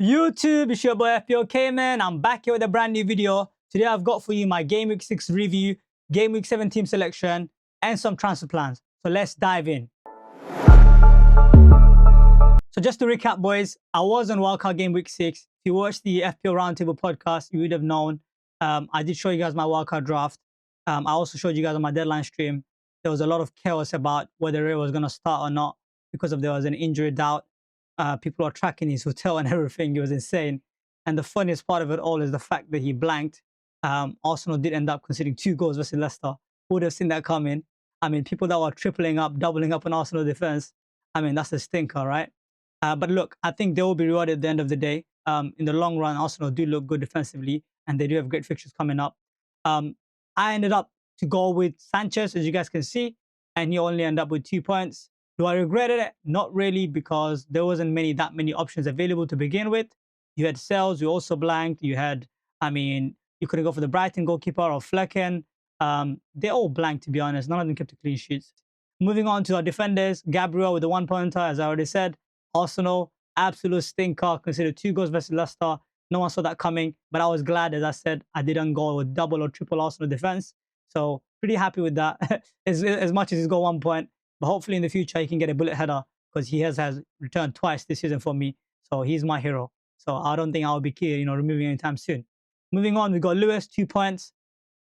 YouTube, it's your boy FPOK, man. I'm back here with a brand new video. Today I've got for you my Game Week 6 review, Game Week 7 team selection, and some transfer plans. So let's dive in. So just to recap, boys, I was on wildcard Game Week 6. If you watched the FPO Roundtable podcast, you would have known. I did show you guys my wildcard draft. I also showed you guys on my deadline stream. There was a lot of chaos about whether it was going to start or not because there was an injury doubt. People are tracking his hotel and everything. It was insane. And the funniest part of it all is the fact that he blanked. Arsenal did end up conceding 2 goals versus Leicester. Who would have seen that coming? I mean, people that were tripling up, doubling up on Arsenal defense. I mean, that's a stinker, right? But look, I think they will be rewarded at the end of the day. In the long run, Arsenal do look good defensively, and they do have great fixtures coming up. I ended up to go with Sanchez, as you guys can see, and he only ended up with 2 points. Do I regret it? Not really, because there wasn't that many options available to begin with. You had Sales, you also blanked. You had, you couldn't go for the Brighton goalkeeper or Flecken. They all blanked, to be honest. None of them kept a clean sheets. Moving on to our defenders, Gabriel with the 1 pointer, as I already said. Arsenal, absolute stinker, considered 2 goals versus Leicester. No one saw that coming, but I was glad, as I said, I didn't go with double or triple Arsenal defense. So pretty happy with that. as much as he's got 1 point. But hopefully in the future, he can get a bullet header because he has returned twice this season for me. So he's my hero. So I don't think I'll be removing anytime soon. Moving on, we got Lewis, 2 points.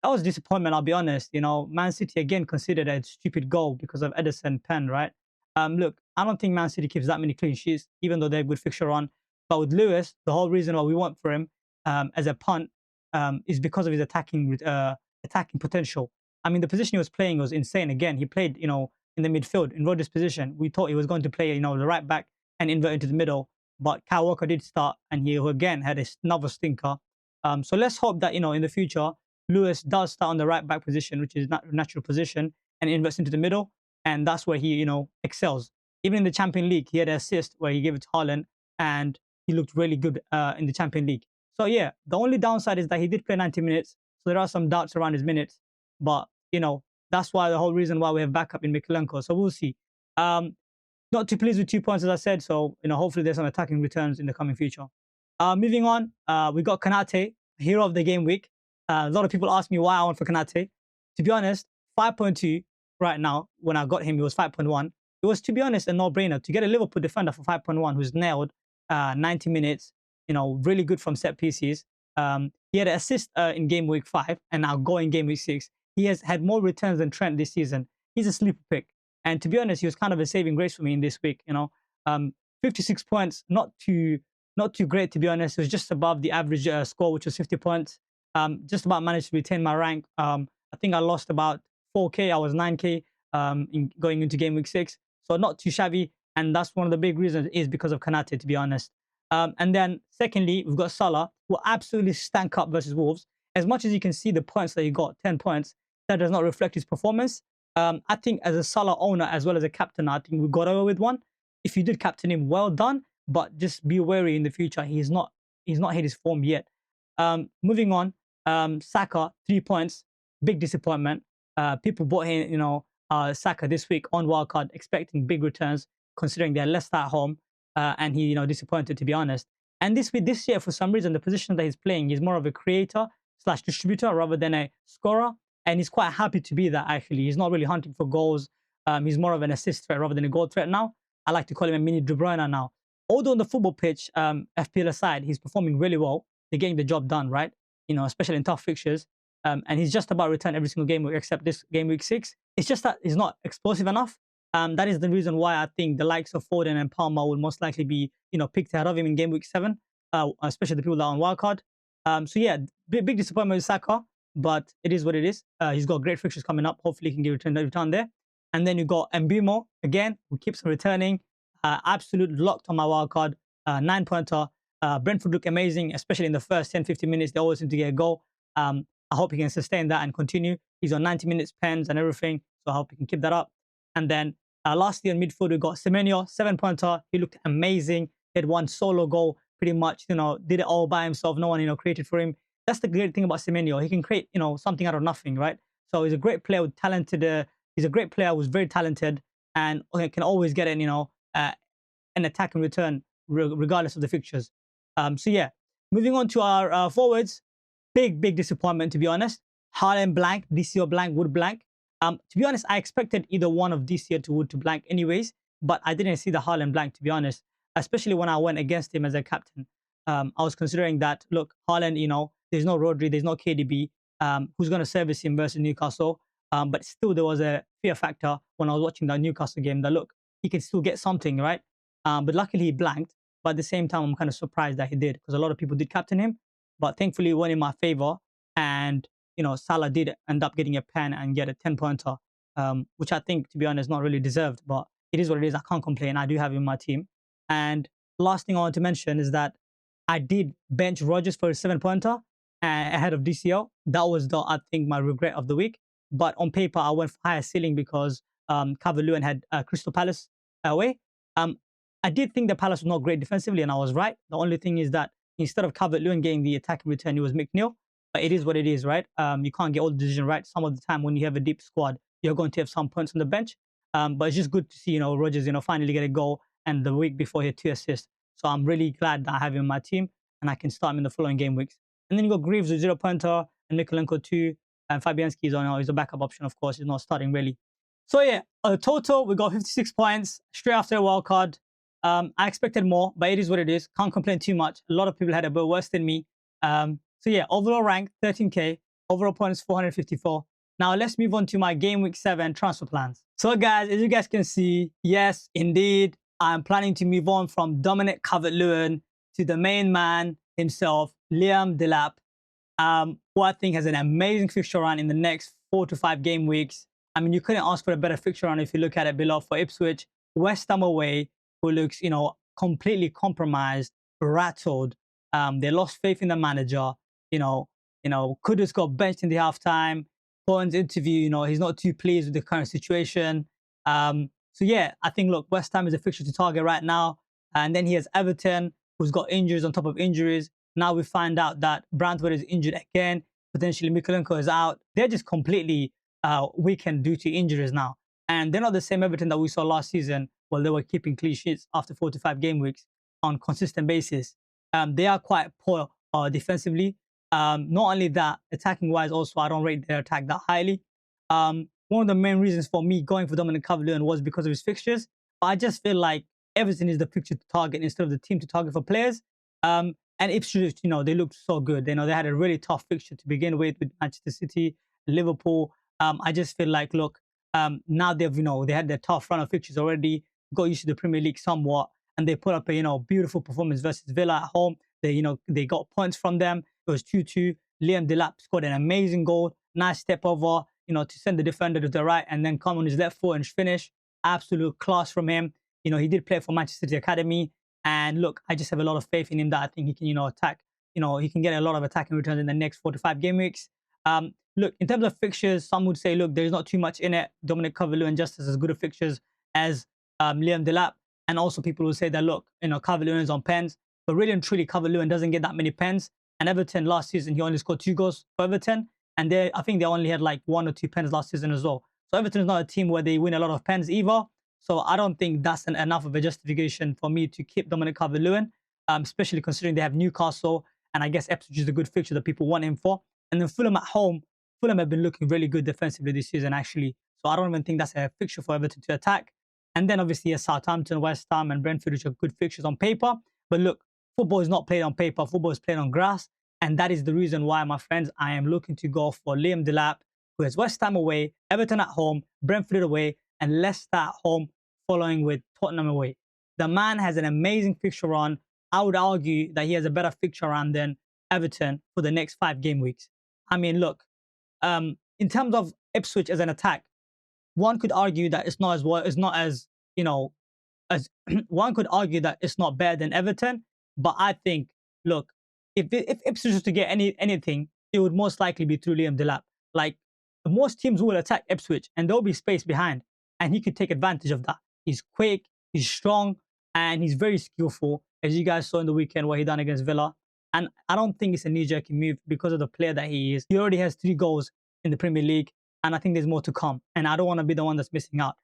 That was disappointment, I'll be honest. Man City again considered a stupid goal because of Edison Penn, right? Look, I don't think Man City keeps that many clean sheets, even though they have good fixture on. But with Lewis, the whole reason why we went for him as a punt is because of his attacking potential. I mean, the position he was playing was insane. Again, he played, in the midfield, in Rodgers' position. We thought he was going to play, the right back and invert into the middle. But Kyle Walker did start, and he again had another stinker. So let's hope that, in the future, Lewis does start on the right back position, which is not a natural position, and inverts into the middle. And that's where he, excels. Even in the Champions League, he had an assist where he gave it to Haaland, and he looked really good in the Champions League. So yeah, the only downside is that he did play 90 minutes. So there are some doubts around his minutes. But, that's why the whole reason why we have backup in Mikalenko. So we'll see. Not too pleased with 2 points, as I said. So, hopefully there's some attacking returns in the coming future. Moving on, we got Kanate, hero of the game week. A lot of people ask me why I went for Kanate. To be honest, 5.2 right now. When I got him, it was 5.1. It was, to be honest, a no-brainer. To get a Liverpool defender for 5.1 who's nailed 90 minutes, really good from set pieces. He had an assist in game week 5 and now going game week 6. He has had more returns than Trent this season. He's a sleeper pick. And to be honest, he was kind of a saving grace for me in this week. 56 points, not too great, to be honest. It was just above the average score, which was 50 points. Just about managed to retain my rank. I think I lost about 4K. I was 9K going into game week 6. So not too shabby. And that's one of the big reasons is because of Kanate, to be honest. And then secondly, we've got Salah, who absolutely stank up versus Wolves. As much as you can see the points that he got, 10 points, that does not reflect his performance. I think as a Salah owner as well as a captain, I think we got away with one. If you did captain him, well done. But just be wary in the future. He's not hit his form yet. Moving on, Saka, 3 points, big disappointment. People bought in, Saka this week on wildcard, expecting big returns, considering they're Leicester at home, and he, disappointed, to be honest. And this year, for some reason, the position that he's playing, he's more of a creator/distributor rather than a scorer, and he's quite happy to be that. Actually, he's not really hunting for goals. He's more of an assist threat rather than a goal threat now. I like to call him a mini De Bruyne now. Although on the football pitch, FPL aside, he's performing really well. They're getting the job done, right? Especially in tough fixtures. And he's just about returned every single game except this game week 6. It's just that he's not explosive enough. That is the reason why I think the likes of Foden and Palmer will most likely be, picked ahead of him in game week 7, especially the people that are on wildcard. So yeah, big disappointment with Saka, but it is what it is. He's got great fixtures coming up. Hopefully he can get return there. And then you got Mbeumo again, who keeps returning. Absolute locked on my wildcard. 9-pointer. Brentford look amazing, especially in the first 10-15 minutes. They always seem to get a goal. I hope he can sustain that and continue. He's on 90 minutes pens and everything, so I hope he can keep that up. And then lastly on midfield, we got Semenyo, 7-pointer. He looked amazing. He had one solo goal, pretty much, did it all by himself. No one, created for him. That's the great thing about Semenyo. He can create, something out of nothing, right? So he's a great player with talented. He's a great player who's very talented and can always get an attack and return regardless of the fixtures. So yeah, moving on to our forwards, big disappointment to be honest. Haaland blank, DCO blank, Wood blank. To be honest, I expected either one of DCO to Wood to blank anyways, but I didn't see the Haaland blank to be honest, especially when I went against him as a captain. I was considering that, look, Haaland, there's no Rodri, there's no KDB, who's going to service him versus Newcastle. But still, there was a fear factor when I was watching that Newcastle game that, look, he can still get something, right? But luckily, he blanked. But at the same time, I'm kind of surprised that he did because a lot of people did captain him. But thankfully, it went in my favor. And, Salah did end up getting a pen and get a 10-pointer, which I think, to be honest, not really deserved. But it is what it is. I can't complain. I do have him in my team. And last thing I want to mention is that I did bench Rodgers for a 7-pointer ahead of DCL. That was, I think, my regret of the week. But on paper, I went for higher ceiling because Calvert-Lewin had Crystal Palace away. I did think the Palace was not great defensively, and I was right. The only thing is that instead of Calvert-Lewin getting the attacking return, it was McNeil. But it is what it is, right? You can't get all the decision right. Some of the time when you have a deep squad, you're going to have some points on the bench. But it's just good to see, Rodgers, finally get a goal, and the week before he had 2 assists. So I'm really glad that I have him in my team, and I can start him in the following game weeks. And then you got Greaves with 0-pointer, and Mikolenko 2, and Fabianski is a backup option, of course. He's not starting really. So yeah, total, we got 56 points straight after a wild card. I expected more, but it is what it is. Can't complain too much. A lot of people had a bit worse than me. So yeah, overall rank 13k, overall points 454. Now let's move on to my game week 7 transfer plans. So guys, as you guys can see, yes, indeed, I'm planning to move on from Dominic Calvert-Lewin to the main man himself, Liam Delap, who I think has an amazing fixture run in the next 4 to 5 game weeks. I mean, you couldn't ask for a better fixture run if you look at it below for Ipswich, West Ham away, who looks, completely compromised, rattled. They lost faith in the manager. Kudus got benched in the halftime. Bowen's interview, he's not too pleased with the current situation. So yeah, I think, look, West Ham is a fixture to target right now. And then he has Everton, who's got injuries on top of injuries. Now we find out that Brantford is injured again. Potentially Mikolenko is out. They're just completely weakened due to injuries now. And they're not the same Everton that we saw last season. Well, they were keeping clean sheets after 4 to 5 game weeks on consistent basis. They are quite poor defensively. Not only that, attacking-wise also, I don't rate their attack that highly. One of the main reasons for me going for Dominic Calvert-Lewin was because of his fixtures. But I just feel like Everton is the fixture to target instead of the team to target for players. And Ipswich, they looked so good. They had a really tough fixture to begin with Manchester City, Liverpool. I just feel like, look, now they've, they had their tough run of fixtures already, got used to the Premier League somewhat, and they put up a, beautiful performance versus Villa at home. They got points from them. It was 2-2. Liam Delap scored an amazing goal. Nice step over, to send the defender to the right and then come on his left foot and finish. Absolute class from him. He did play for Manchester City Academy. And look, I just have a lot of faith in him that I think he can, attack. He can get a lot of attacking returns in the next 4 to 5 game weeks. Look, in terms of fixtures, some would say, look, there's not too much in it. Dominic Calvert-Lewin just has as good of fixtures as Liam Delap. And also people will say that, look, Calvert-Lewin is on pens. But really and truly, Calvert-Lewin doesn't get that many pens. And Everton last season, he only scored 2 goals for Everton. And I think they only had like 1 or 2 pens last season as well. So Everton is not a team where they win a lot of pens either. So I don't think that's enough of a justification for me to keep Dominic Calvert-Lewin, especially considering they have Newcastle. And I guess Ipswich is a good fixture that people want him for. And then Fulham at home. Fulham have been looking really good defensively this season, actually. So I don't even think that's a fixture for Everton to attack. And then obviously, yes, Southampton, West Ham, and Brentford, which are good fixtures on paper. But look, football is not played on paper. Football is played on grass. And that is the reason why, my friends, I am looking to go for Liam Delap, who has West Ham away, Everton at home, Brentford away, and Leicester at home, following with Tottenham away. The man has an amazing fixture run. I would argue that he has a better fixture run than Everton for the next 5 game weeks. I mean, look, in terms of Ipswich as an attack, one could argue that it's not as one could argue that it's not better than Everton. But I think, look, if Ipswich was to get anything, it would most likely be through Liam Delap. Like, most teams will attack Ipswich and there'll be space behind, and he could take advantage of that. He's quick, he's strong, and he's very skillful, as you guys saw in the weekend what he done against Villa. And I don't think it's a knee-jerky move because of the player that he is. He already has 3 goals in the Premier League, and I think there's more to come. And I don't want to be the one that's missing out.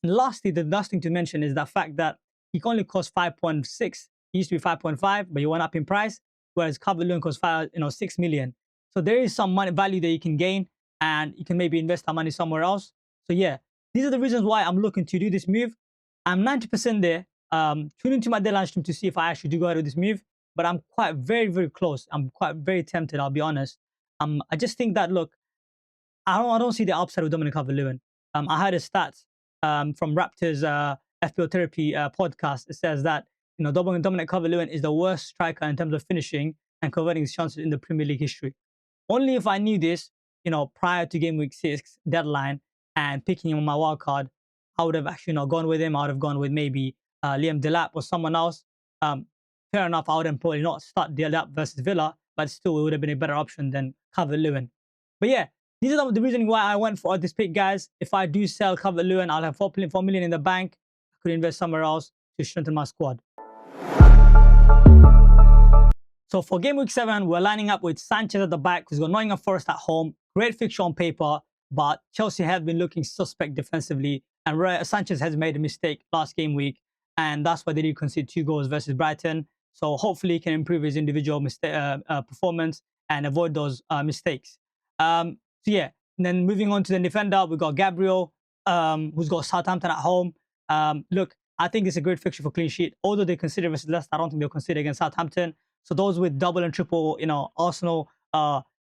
And lastly, the last thing to mention is the fact that he only costs 5.6. He used to be 5.5, but he went up in price, whereas Calvert-Lewin costs 6 million. So there is some money value that you can gain, and you can maybe invest that money somewhere else. So yeah, these are the reasons why I'm looking to do this move. I'm 90% there. Tune into my deadline stream to see if I actually do go ahead with this move. But I'm quite very, very close. I'm quite very tempted, I'll be honest. I just think that, look, I don't see the upside with Dominic Calvert-Lewin. I heard his stats from Raptors FPL Therapy podcast. It says that Dominic Calvert-Lewin is the worst striker in terms of finishing and converting his chances in the Premier League history. Only if I knew this, prior to game week 6 deadline and picking him on my wild card, I would have actually not gone with him. I would have gone with maybe Liam Delap or someone else. Fair enough, I would have probably not start Delap versus Villa, but still it would have been a better option than Calvert-Lewin. But yeah, these are the reason why I went for this pick, guys. If I do sell Calvert-Lewin, I'll have 4 million in the bank. I could invest somewhere else to strengthen my squad. So for game week 7, we're lining up with Sanchez at the back, who's got Nottingham Forest at home. Great fixture on paper, but Chelsea have been looking suspect defensively, and Sanchez has made a mistake last game week, and that's why they did concede 2 goals versus Brighton. So hopefully he can improve his individual performance and avoid those mistakes. So yeah, and then moving on to the defender, we've got Gabriel, who's got Southampton at home. Look, I think it's a great fixture for clean sheet. Although they consider versus Leicester, I don't think they'll consider against Southampton. So those with double and triple, Arsenal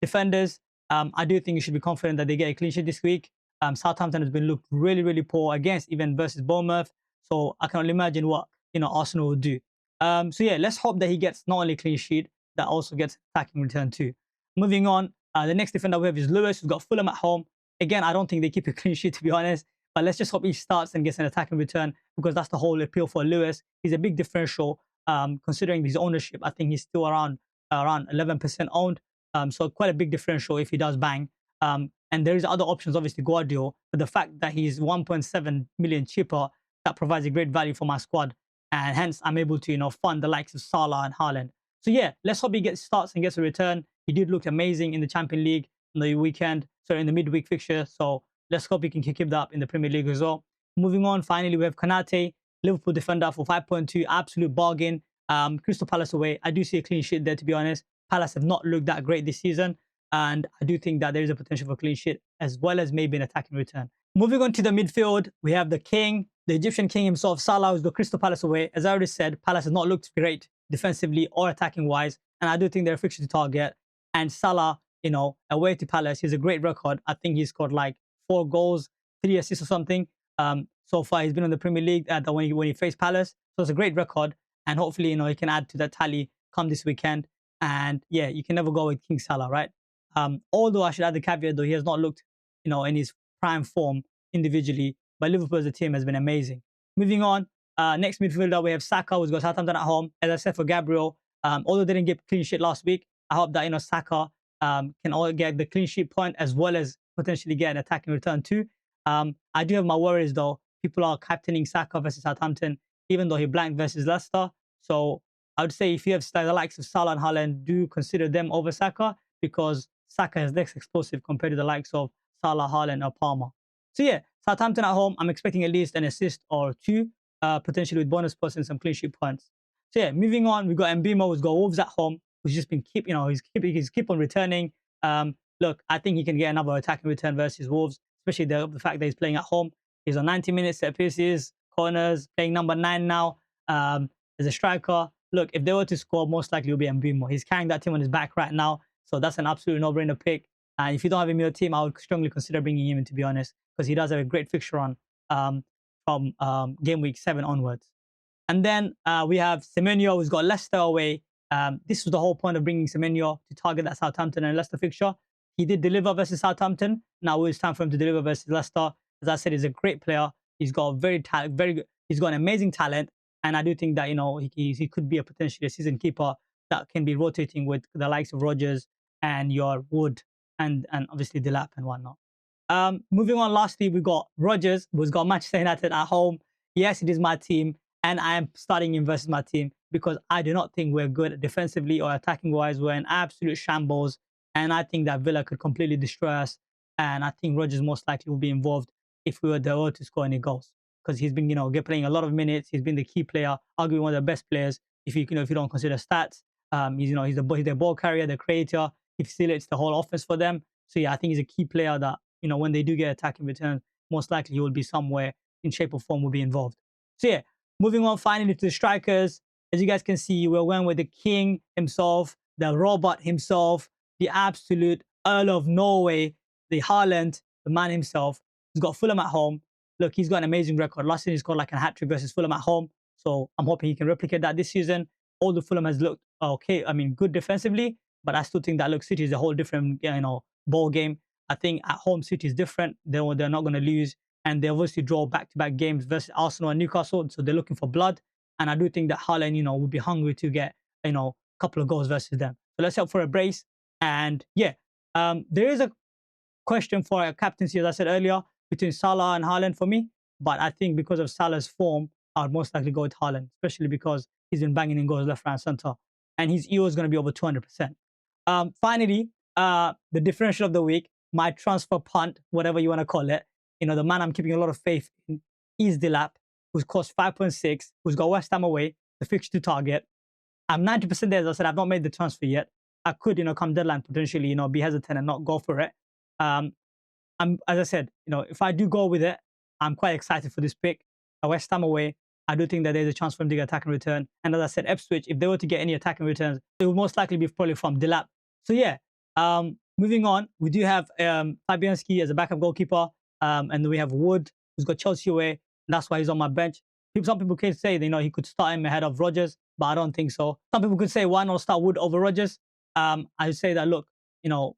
defenders, I do think you should be confident that they get a clean sheet this week. Southampton has been looked really, really poor against even versus Bournemouth. So I can only imagine what Arsenal will do. So yeah, let's hope that he gets not only clean sheet, that also gets attacking return too. Moving on, the next defender we have is Lewis, who's got Fulham at home. Again, I don't think they keep a clean sheet, to be honest. But let's just hope he starts and gets an attacking return, because that's the whole appeal for Lewis. He's a big differential. Considering his ownership, I think he's still around 11% owned. So quite a big differential if he does bang. And there is other options, obviously Guardiola, but the fact that he's 1.7 million cheaper, that provides a great value for my squad, and hence I'm able to fund the likes of Salah and Haaland. So yeah, let's hope he starts and gets a return. He did look amazing in the Champions League in the weekend, sorry, in the midweek fixture. So let's hope he can keep that up in the Premier League as well. Moving on, finally we have Konate, Liverpool defender for 5.2, absolute bargain. Crystal Palace away. I do see a clean sheet there, to be honest. Palace have not looked that great this season, and I do think that there is a potential for clean sheet as well as maybe an attacking return. Moving on to the midfield, we have the king, the Egyptian king himself, Salah, who's got Crystal Palace away. As I already said, Palace has not looked great defensively or attacking wise, and I do think they're a fixture to target. And Salah, away to Palace, he's a great record. I think he's scored like 4 goals, 3 assists or something. So far, he's been in the Premier League when he faced Palace. So it's a great record. And hopefully, he can add to that tally come this weekend. And yeah, you can never go with King Salah, right? Although I should add the caveat, though, he has not looked, in his prime form individually, but Liverpool as a team has been amazing. Moving on, next midfielder, we have Saka, who's got Southampton at home. As I said for Gabriel, although they didn't get clean sheet last week, I hope that, Saka can all get the clean sheet point as well as potentially get an attacking return too. I do have my worries, though. People are captaining Saka versus Southampton, even though he blanked versus Leicester. So I would say if you have the likes of Salah and Haaland, do consider them over Saka, because Saka is less explosive compared to the likes of Salah, Haaland, or Palmer. So yeah, Southampton at home, I'm expecting at least an assist or 2, potentially with bonus points and some clean sheet points. So yeah, moving on, we've got Mbemo, who's got Wolves at home, who's just been he's keep on returning. Look, I think he can get another attacking return versus Wolves, especially the fact that he's playing at home. He's on 90 minutes set pieces, corners, playing number 9 now. As a striker, look, if they were to score, most likely it will be Mbemo. He's carrying that team on his back right now, so that's an absolute no-brainer pick. And if you don't have him in your team, I would strongly consider bringing him in, to be honest, because he does have a great fixture on from game week 7 onwards. And then we have Semenyo, who's got Leicester away. This was the whole point of bringing Semenyo, to target that Southampton and Leicester fixture. He did deliver versus Southampton. Now it's time for him to deliver versus Leicester. As I said, he's a great player. He's got very good. He's got an amazing talent, and I do think that he could be a potentially a season keeper that can be rotating with the likes of Rodgers and your Wood and obviously Delap and whatnot. Moving on, lastly, we got Rodgers, who's got Manchester United at home. Yes, it is my team, and I am starting him versus my team because I do not think we're good defensively or attacking wise. We're in absolute shambles, and I think that Villa could completely destroy us. And I think Rodgers most likely will be involved if we were to score any goals, because he's been, playing a lot of minutes. He's been the key player, arguably one of the best players. if you if you don't consider stats. He's he's the ball carrier, the creator. He facilitates the whole offense for them. So yeah, I think he's a key player that when they do get attacking returns, most likely he will be somewhere in shape or form will be involved. So yeah, moving on finally to the strikers. As you guys can see, we're going with the king himself, the robot himself, the absolute Earl of Norway, the Haaland, the man himself. He's got Fulham at home. Look, he's got an amazing record. Last season, he scored like a hat-trick versus Fulham at home. So I'm hoping he can replicate that this season. All the Fulham has looked okay. I mean, good defensively, but I still think that look, City is a whole different ball game. I think at home City is different. They're not going to lose, and they obviously draw back-to-back games versus Arsenal and Newcastle. So they're looking for blood, and I do think that Haaland, will be hungry to get a couple of goals versus them. So let's hope for a brace. And yeah, there is a question for a captaincy, as I said earlier, between Salah and Haaland for me. But I think because of Salah's form, I would most likely go with Haaland, especially because he's been banging in goals left, right, and center. And his EO is going to be over 200%. Finally, the differential of the week, my transfer punt, whatever you want to call it. The man I'm keeping a lot of faith in is Delap, who's cost 5.6, who's got West Ham away, the fixture to target. I'm 90% there, as I said, I've not made the transfer yet. I could, come deadline, potentially, be hesitant and not go for it. As I said, if I do go with it, I'm quite excited for this pick. West Ham away, I do think that there's a chance for him to get attack and return. And as I said, Ipswich, if they were to get any attacking returns, it would most likely be probably from Delap. So yeah, moving on, we do have Fabianski as a backup goalkeeper. And then we have Wood, who's got Chelsea away. And that's why he's on my bench. Some people can say, he could start him ahead of Rodgers, but I don't think so. Some people could say, why not start Wood over Rodgers? I would say that, look,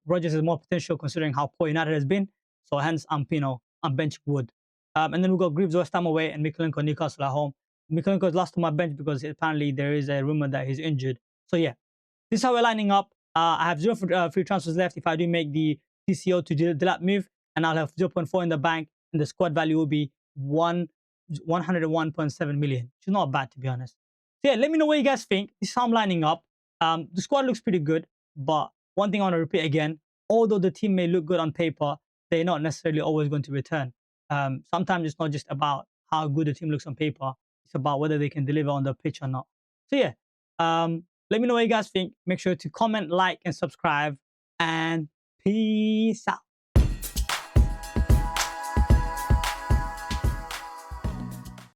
Rodgers has more potential considering how poor United has been. So hence, I'm benching Wood. And then we've got Greaves West Ham away and Mikolenko Newcastle at home. Mikolenko is last on my bench because apparently there is a rumor that he's injured. So yeah, this is how we're lining up. I have 0 free transfers left if I do make the TCO to Delap move, and I'll have 0.4 in the bank, and the squad value will be 101.7 million, which is not bad, to be honest. So yeah, let me know what you guys think. This is how I'm lining up. The squad looks pretty good, but one thing I want to repeat again, although the team may look good on paper, they're not necessarily always going to return. Sometimes it's not just about how good the team looks on paper. It's about whether they can deliver on the pitch or not. So yeah, let me know what you guys think. Make sure to comment, like, and subscribe. And peace out.